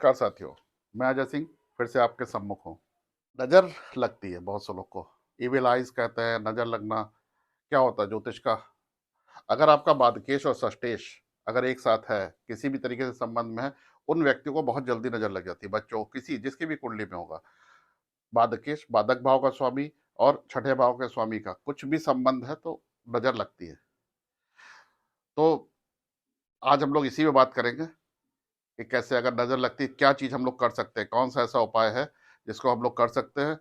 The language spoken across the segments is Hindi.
नमस्कार साथियों, मैं अजय सिंह फिर से आपके सम्मुख हूँ। नज़र लगती है बहुत से लोग को, इविल आइज़ कहते हैं, नज़र लगना। क्या होता है ज्योतिष का? अगर आपका बादकेश और सष्टेश अगर एक साथ है, किसी भी तरीके से संबंध में है, उन व्यक्तियों को बहुत जल्दी नज़र लग जाती है। बच्चों, किसी जिसकी भी कुंडली में होगा, बादकेश, बाधक भाव का स्वामी और छठे भाव के स्वामी का कुछ भी संबंध है तो नज़र लगती है। तो आज हम लोग इसी में बात करेंगे कि कैसे अगर नज़र लगती है क्या चीज़ हम लोग कर सकते हैं, कौन सा ऐसा उपाय है जिसको हम लोग कर सकते हैं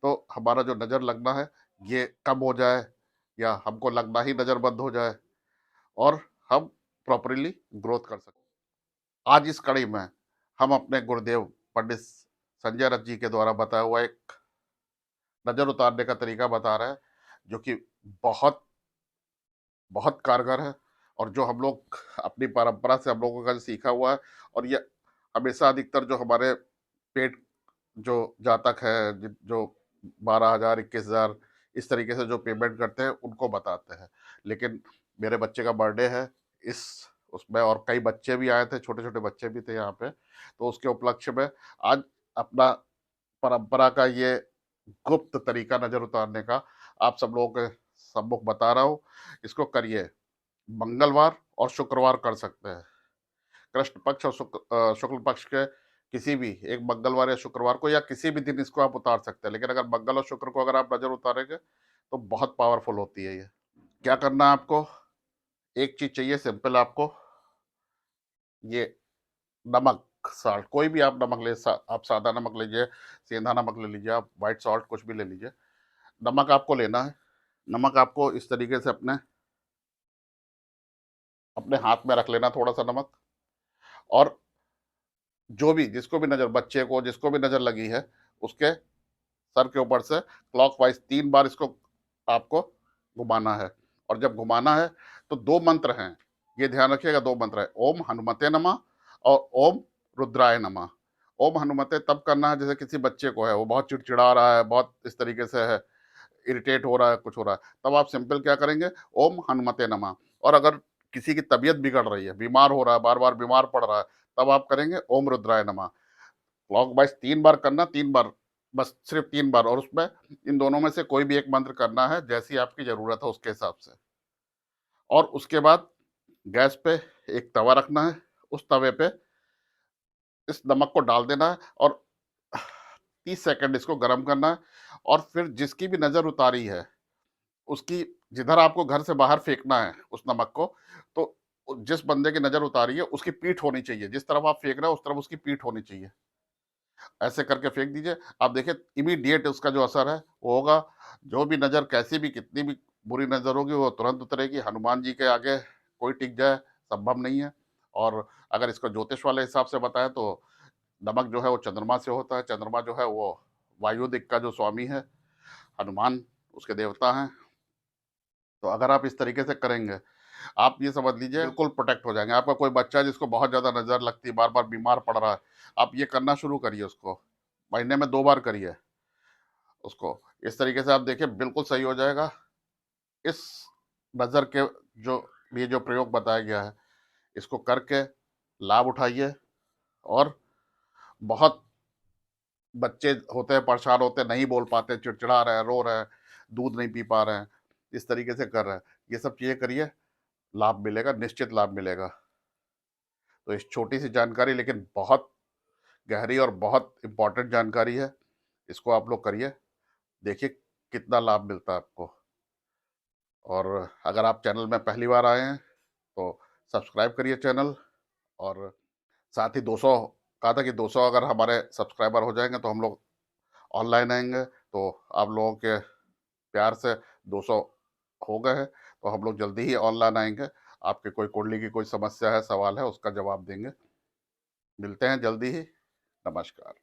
तो हमारा जो नज़र लगना है ये कम हो जाए या हमको लगना ही नज़र बंद हो जाए और हम प्रॉपरली ग्रोथ कर सकें। आज इस कड़ी में हम अपने गुरुदेव पंडित संजय रथ जी के द्वारा बताया हुआ एक नज़र उतारने का तरीका बता रहे हैं, जो कि बहुत बहुत कारगर है और जो हम लोग अपनी परंपरा से हम लोगों का सीखा हुआ है। और ये हमेशा अधिकतर जो हमारे पेट जो जातक है जो 12,000 21,000 इस तरीके से जो पेमेंट करते हैं उनको बताते हैं। लेकिन मेरे बच्चे का बर्थडे है इस उसमें और कई बच्चे भी आए थे, छोटे छोटे बच्चे भी थे यहाँ पे, तो उसके उपलक्ष्य में आज अपना परंपरा का ये गुप्त तरीका नजर उतारने का आप सब लोगों के सम्मुख बता रहा हूँ। इसको करिए, मंगलवार और शुक्रवार कर सकते हैं। कृष्ण पक्ष और शुक्ल पक्ष के किसी भी एक मंगलवार या शुक्रवार को या किसी भी दिन इसको आप उतार सकते हैं। लेकिन अगर मंगल और शुक्र को अगर आप नजर उतारेंगे तो बहुत पावरफुल होती है ये। क्या करना है आपको? एक चीज चाहिए सिंपल आपको, ये नमक, साल्ट, कोई भी आप नमक आप सादा नमक लीजिए, सेंधा नमक ले लीजिए, आप व्हाइट सॉल्ट कुछ भी ले लीजिए। नमक आपको लेना है। नमक आपको इस तरीके से अपने अपने हाथ में रख लेना थोड़ा सा नमक। और जो भी जिसको भी नजर, बच्चे को जिसको भी नजर लगी है उसके सर के ऊपर से क्लॉकवाइज 3 बार इसको आपको घुमाना है। और जब घुमाना है तो दो मंत्र हैं, ये ध्यान रखिएगा, दो मंत्र है, ओम हनुमते नमः और ओम रुद्राय नमः। ओम हनुमते तब करना है जैसे किसी बच्चे को है, वो बहुत चिड़चिड़ा रहा है, बहुत इस तरीके से है, इरिटेट हो रहा है, कुछ हो रहा है, तब आप सिंपल क्या करेंगे, ओम हनुमते नमः। और अगर किसी की तबीयत बिगड़ रही है, बीमार हो रहा है, बार बार बीमार पड़ रहा है, तब आप करेंगे ओम रुद्राय नमः। क्लॉक वाइज 3 बार करना, 3 बार, बस सिर्फ 3 बार। और उसमें इन दोनों में से कोई भी एक मंत्र करना है जैसी आपकी जरूरत है उसके हिसाब से। और उसके बाद गैस पे एक तवा रखना है, उस तवे पे इस नमक को डाल देना है और 30 सेकंड इसको गर्म करना है। और फिर जिसकी भी नजर उतारी है उसकी, जिधर आपको घर से बाहर फेंकना है उस नमक को, तो जिस बंदे की नजर उतारी है उसकी पीठ होनी चाहिए, जिस तरफ आप फेंक रहे हो उस तरफ उसकी पीठ होनी चाहिए। ऐसे करके फेंक दीजिए, आप देखिए इमीडिएट उसका जो असर है वो होगा। जो भी नज़र, कैसी भी कितनी भी बुरी नज़र होगी वो तुरंत उतरेगी। हनुमान जी के आगे कोई टिक जाए संभव नहीं है। और अगर इसको ज्योतिष वाले हिसाब से बताएं तो नमक जो है वो चंद्रमा से होता है। चंद्रमा जो है वो वायु दिक का जो स्वामी है, हनुमान उसके देवता हैं। तो अगर आप इस तरीके से करेंगे, आप ये समझ लीजिए बिल्कुल प्रोटेक्ट हो जाएंगे। आपका कोई बच्चा है जिसको बहुत ज्यादा नजर लगती है, बार बार बीमार पड़ रहा है, आप ये करना शुरू करिए उसको, महीने में 2 बार करिए उसको। इस तरीके से आप देखिए बिल्कुल सही हो जाएगा। इस नज़र के जो ये जो प्रयोग बताया गया है इसको करके लाभ उठाइए। और बहुत बच्चे होते हैं, परेशान होते हैं, नहीं बोल पाते, चिड़चिड़ा रहे हैं, रो रहे हैं, दूध नहीं पी पा रहे हैं, इस तरीके से कर रहे हैं, ये सब चीज़ें करिए, लाभ मिलेगा, निश्चित लाभ मिलेगा। तो इस छोटी सी जानकारी लेकिन बहुत गहरी और बहुत इंपॉर्टेंट जानकारी है, इसको आप लोग करिए, देखिए कितना लाभ मिलता है आपको। और अगर आप चैनल में पहली बार आए हैं तो सब्सक्राइब करिए चैनल। और साथ ही 200 कहा था कि 200 अगर हमारे सब्सक्राइबर हो जाएंगे तो हम लोग ऑनलाइन आएंगे। तो आप लोगों के प्यार से 200 हो गए हैं तो हम लोग जल्दी ही ऑनलाइन आएंगे। आपके कोई कुंडली की कोई समस्या है, सवाल है, उसका जवाब देंगे। मिलते हैं जल्दी ही। नमस्कार।